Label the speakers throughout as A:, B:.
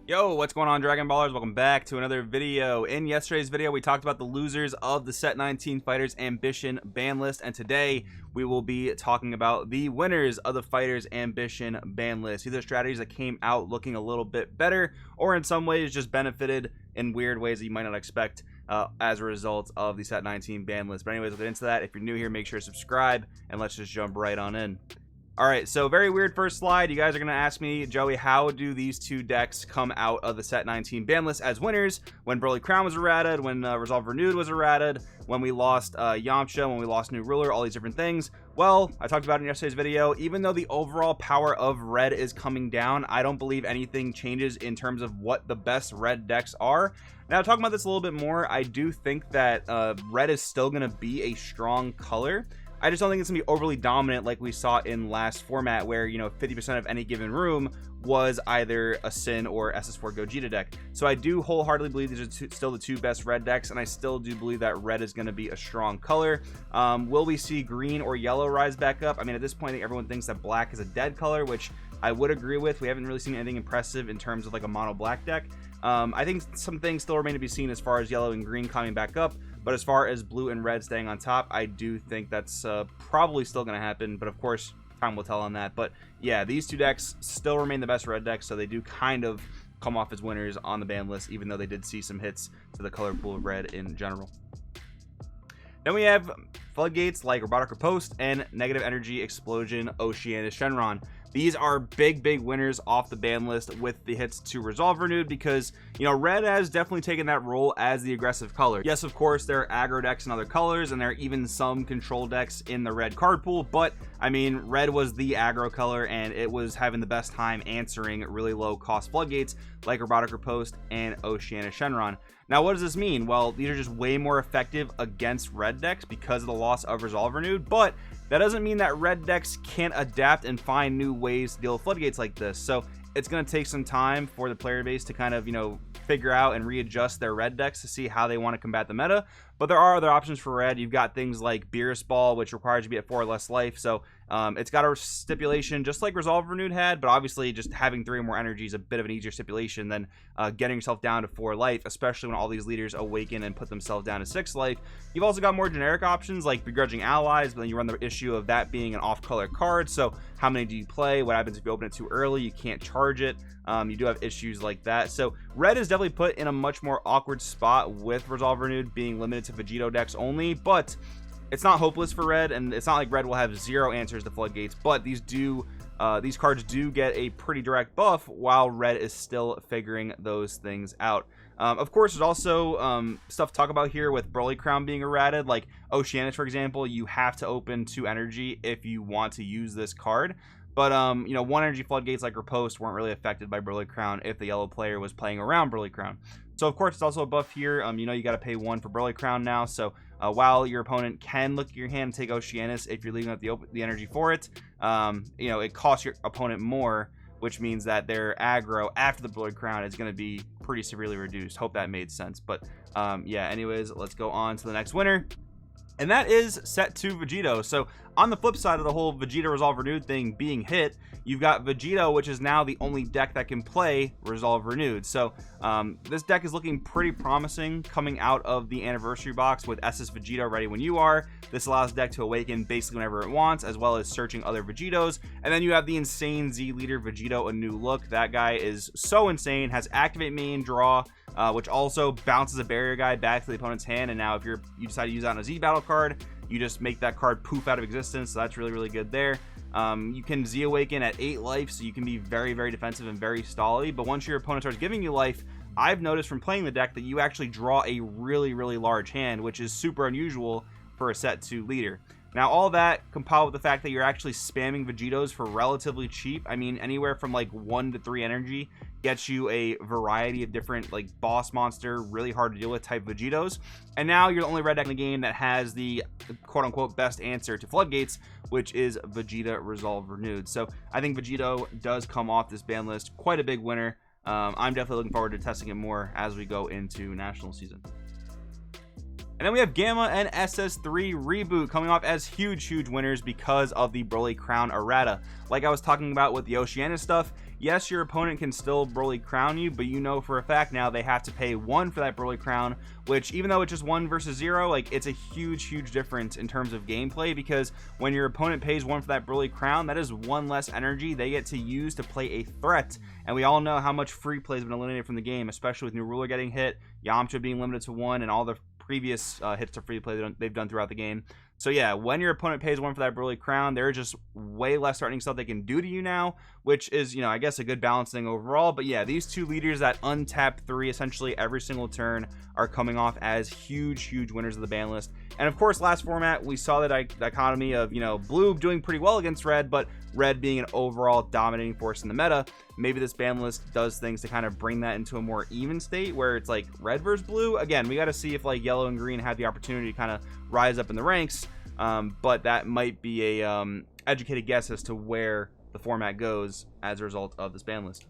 A: Yo, what's going on, Dragon Ballers? Welcome back to another video. In yesterday's video, we talked about the losers of the Set 19 Fighters Ambition ban list, and today we will be talking about the winners of the Fighters Ambition ban list. These are strategies that came out looking a little bit better, or in some ways just benefited in weird ways that you might not expect as a result of the Set 19 ban list. But anyways, we'll get into that. If you're new here, make sure to subscribe, and let's just jump right on in. Alright, so very weird first slide. You guys are going to ask me, Joey, how do these two decks come out of the Set 19 ban list as winners when Broly Crown was errated, when Resolve Renewed was errated, when we lost Yamcha, when we lost New Ruler, all these different things? Well, I talked about it in yesterday's video. Even though the overall power of red is coming down, I don't believe anything changes in terms of what the best red decks are. Now, talking about this a little bit more, I do think that red is still going to be a strong color. I just don't think it's going to be overly dominant like we saw in last format where, you know, 50% of any given room was either a Sin or SS4 Gogeta deck. So I do wholeheartedly believe these are still the two best red decks, and I still do believe that red is going to be a strong color. Will we see green or yellow rise back up? I mean, at this point, I think everyone thinks that black is a dead color, which I would agree with. We haven't really seen anything impressive in terms of like a mono black deck. I think some things still remain to be seen as far as yellow and green coming back up. But as far as blue and red staying on top, I do think that's probably still going to happen. But of course, time will tell on that. But yeah, these two decks still remain the best red decks. So they do kind of come off as winners on the ban list, even though they did see some hits to the color pool of red in general. Then we have floodgates like Robotic Riposte and Negative Energy Explosion Oceanus Shenron. These are big winners off the ban list with the hits to Resolve Renewed because, you know, red has definitely taken that role as the aggressive color. Yes, of course, there are aggro decks in other colors, and there are even some control decks in the red card pool, but, I mean, red was the aggro color, and it was having the best time answering really low-cost floodgates like Robotic Riposte and Oceanus Shenron. Now, what does this mean? Well, these are just way more effective against red decks because of the loss of Resolve Renewed, but that doesn't mean that red decks can't adapt and find new ways to deal with floodgates like this. So it's going to take some time for the player base to kind of, you know, figure out and readjust their red decks to see how they want to combat the meta. But there are other options for red. You've got things like Beerus Ball, which requires you to be at 4 or less life. So it's got a stipulation just like Resolve Renewed had, but obviously just having 3 or more energy is a bit of an easier stipulation than getting yourself down to 4 life, especially when all these leaders awaken and put themselves down to 6 life. You've also got more generic options like Begrudging Allies, but then you run the issue of that being an off-color card. So how many do you play? What happens if you open it too early? You can't charge it. You do have issues like that. So red is definitely put in a much more awkward spot with Resolve Renewed being limited to Vegito decks only, but it's not hopeless for red, and it's not like red will have 0 answers to floodgates, but these cards do get a pretty direct buff while red is still figuring those things out. Of course, there's also stuff to talk about here with Broly Crown being errated, like Oceanus, for example. You have to open 2 energy if you want to use this card. But, you know, 1 energy floodgates like Riposte weren't really affected by Broly Crown if the yellow player was playing around Broly Crown. So, of course, it's also a buff here. You know, you got to pay 1 for Broly Crown now. So, while your opponent can look at your hand and take Oceanus if you're leaving out the energy for it, you know, it costs your opponent more, which means that their aggro after the Broly Crown is going to be pretty severely reduced. Hope that made sense. But, yeah, anyways, let's go on to the next winner. And that is set to Vegito. So on the flip side of the whole Vegeta Resolve Renewed thing being hit, you've got Vegito, which is now the only deck that can play Resolve Renewed. So this deck is looking pretty promising coming out of the anniversary box with SS Vegito ready when you are. This allows the deck to awaken basically whenever it wants, as well as searching other Vegitos. And then you have the insane Z leader Vegito A New Look. That guy is so insane, has activate main draw, which also bounces a barrier guy back to the opponent's hand. And now if you decide to use that on a Z battle card, you just make that card poof out of existence. So that's really good there. You can Z awaken at 8 life, so you can be very defensive and very stally. But once your opponent starts giving you life, I've noticed from playing the deck that you actually draw a really large hand, which is super unusual for a set 2 leader. Now, all that compiled with the fact that you're actually spamming Vegitos for relatively cheap. I mean, anywhere from like 1 to 3 energy gets you a variety of different like boss monster, really hard to deal with type Vegitos. And now you're the only red deck in the game that has the quote-unquote best answer to floodgates, which is Vegeta Resolve Renewed. So I think Vegito does come off this ban list quite a big winner. I'm definitely looking forward to testing it more as we go into national season. And then we have Gamma and SS3 Reboot coming off as huge winners because of the Broly Crown errata. Like I was talking about with the Oceania stuff, yes, your opponent can still Broly Crown you, but you know for a fact now they have to pay 1 for that Broly Crown, which even though it's just 1 versus 0, like it's a huge difference in terms of gameplay, because when your opponent pays 1 for that Broly Crown, that is 1 less energy they get to use to play a threat. And we all know how much free play has been eliminated from the game, especially with New Ruler getting hit, Yamcha being limited to 1, and all the previous hits to free play they've done throughout the game. So yeah, when your opponent pays 1 for that Broly Crown, there are just way less threatening stuff they can do to you now, which is, you know, I guess a good balance thing overall. But yeah, these two leaders that untap 3 essentially every single turn are coming off as huge winners of the ban list. And of course, last format we saw the dichotomy of, you know, blue doing pretty well against red, but red being an overall dominating force in the meta. Maybe this ban list does things to kind of bring that into a more even state where it's like red versus blue. Again, we got to see if like yellow and green had the opportunity to kind of rise up in the ranks, but that might be a educated guess as to where the format goes as a result of this ban list.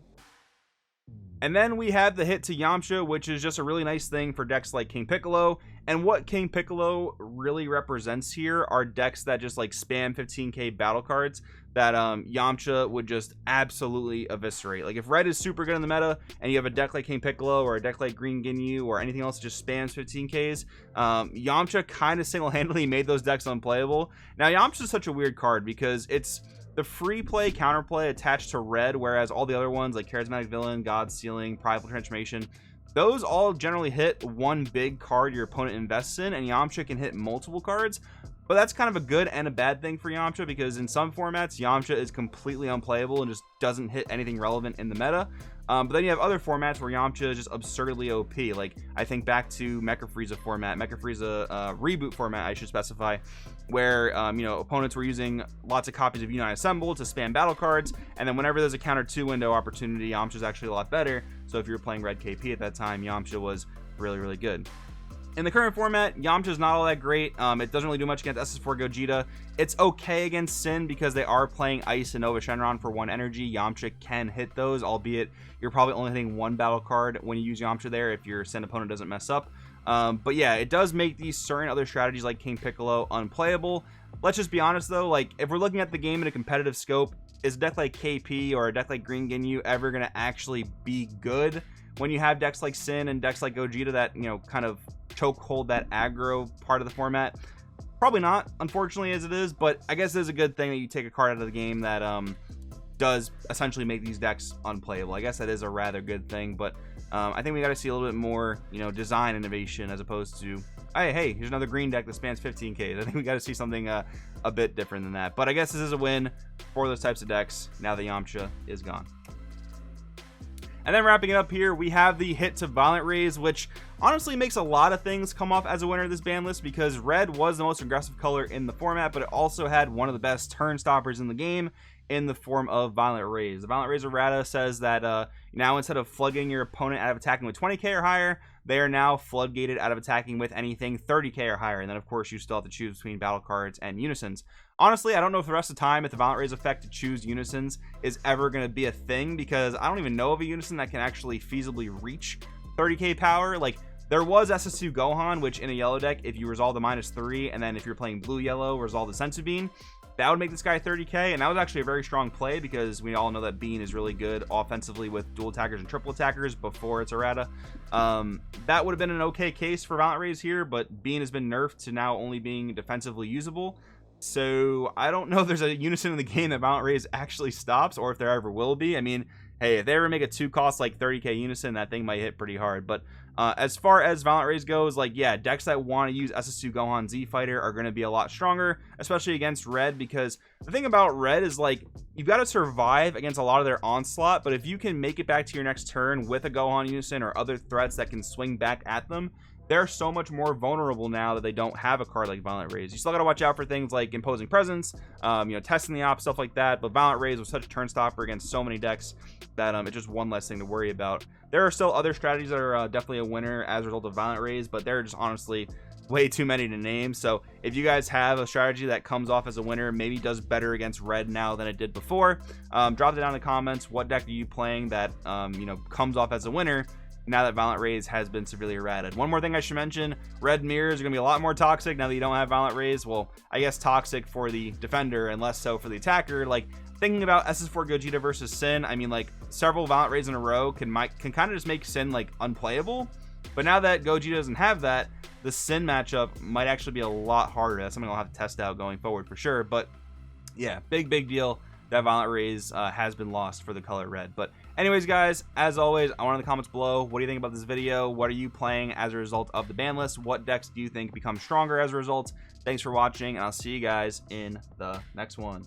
A: And then we have the hit to Yamcha, which is just a really nice thing for decks like King Piccolo. And what King Piccolo really represents here are decks that just like spam 15k battle cards that Yamcha would just absolutely eviscerate. Like if red is super good in the meta and you have a deck like King Piccolo or a deck like Green Ginyu or anything else that just spams 15ks, Yamcha kind of single-handedly made those decks unplayable. Now Yamcha is such a weird card because it's the free play counterplay attached to red, whereas all the other ones like Charismatic Villain, God Sealing, Prideful Transformation, those all generally hit one big card your opponent invests in, and Yamcha can hit multiple cards. But that's kind of a good and a bad thing for Yamcha, because in some formats Yamcha is completely unplayable and just doesn't hit anything relevant in the meta. But then you have other formats where Yamcha is just absurdly OP. Like I think back to Mecha Frieza format, Mecha Frieza reboot format, I should specify, where you know, opponents were using lots of copies of Unite Assemble to spam battle cards, and then whenever there's a counter 2 window opportunity, Yamcha's actually a lot better. So if you were playing red KP at that time, Yamcha was really good. In the current format, Yamcha's not all that great. It doesn't really do much against SS4 Gogeta. It's okay against Sin because they are playing Ice and Nova Shenron for 1 energy. Yamcha can hit those, albeit you're probably only hitting 1 battle card when you use Yamcha there if your Sin opponent doesn't mess up. But yeah, it does make these certain other strategies like King Piccolo unplayable. Let's just be honest though, like if we're looking at the game in a competitive scope, is a deck like KP or a deck like Green Ginyu ever going to actually be good when you have decks like Sin and decks like Gogeta that, you know, kind of chokehold that aggro part of the format? Probably not, unfortunately, as it is. But I guess it is a good thing that you take a card out of the game that does essentially make these decks unplayable. I guess that is a rather good thing, but I think we got to see a little bit more, you know, design innovation as opposed to, hey, here's another green deck that spans 15k. I think we got to see something a bit different than that. But I guess this is a win for those types of decks now that Yamcha is gone. And then wrapping it up here, we have the hit to Violent Rays, which honestly makes a lot of things come off as a winner of this ban list, because red was the most aggressive color in the format, but it also had one of the best turn stoppers in the game in the form of Violent Rays. The Violent Rays errata says that now instead of floodgating your opponent out of attacking with 20k or higher, they are now floodgated out of attacking with anything 30k or higher. And then of course you still have to choose between battle cards and unisons. Honestly, I don't know if the rest of the time if the Violent Rays effect to choose unisons is ever going to be a thing, because I don't even know of a unison that can actually feasibly reach 30k power. Like there was SS2 Gohan, which in a yellow deck, if you resolve the -3, and then if you're playing blue yellow, resolve the Senzu Bean, that would make this guy 30k, and that was actually a very strong play because we all know that Bean is really good offensively with dual attackers and triple attackers before its errata. That would have been an okay case for Violent Rays here, but Bean has been nerfed to now only being defensively usable. So I don't know if there's a unison in the game that Violent Rays actually stops, or if there ever will be. I mean, hey, if they ever make a 2-cost like 30k unison, that thing might hit pretty hard. But as far as Violent Rays goes, like, yeah, decks that want to use SS2 Gohan Z Fighter are going to be a lot stronger, especially against red, because the thing about red is, like, you've got to survive against a lot of their onslaught, but if you can make it back to your next turn with a Gohan unison or other threats that can swing back at them, they're so much more vulnerable now that they don't have a card like Violent Rays. You still got to watch out for things like Imposing Presence, you know, testing the op, stuff like that. But Violent Rays was such a turn stopper against so many decks that it's just one less thing to worry about. There are still other strategies that are definitely a winner as a result of Violent Rays, but they're just honestly way too many to name. So if you guys have a strategy that comes off as a winner, maybe does better against red now than it did before, drop it down in the comments. What deck are you playing that you know, comes off as a winner now that Violent Rays has been severely errated. One more thing I should mention, red mirrors are going to be a lot more toxic now that you don't have Violent Rays. Well, I guess toxic for the defender and less so for the attacker. Like, thinking about SS4 Gogeta versus Sin, I mean, like, several Violent Rays in a row can kind of just make Sin, like, unplayable. But now that Gogeta doesn't have that, the Sin matchup might actually be a lot harder. That's something I'll have to test out going forward for sure. But yeah, big deal that Violent Rays has been lost for the color red. But anyways, guys, as always, I want in the comments below, what do you think about this video? What are you playing as a result of the ban list? What decks do you think become stronger as a result? Thanks for watching, and I'll see you guys in the next one.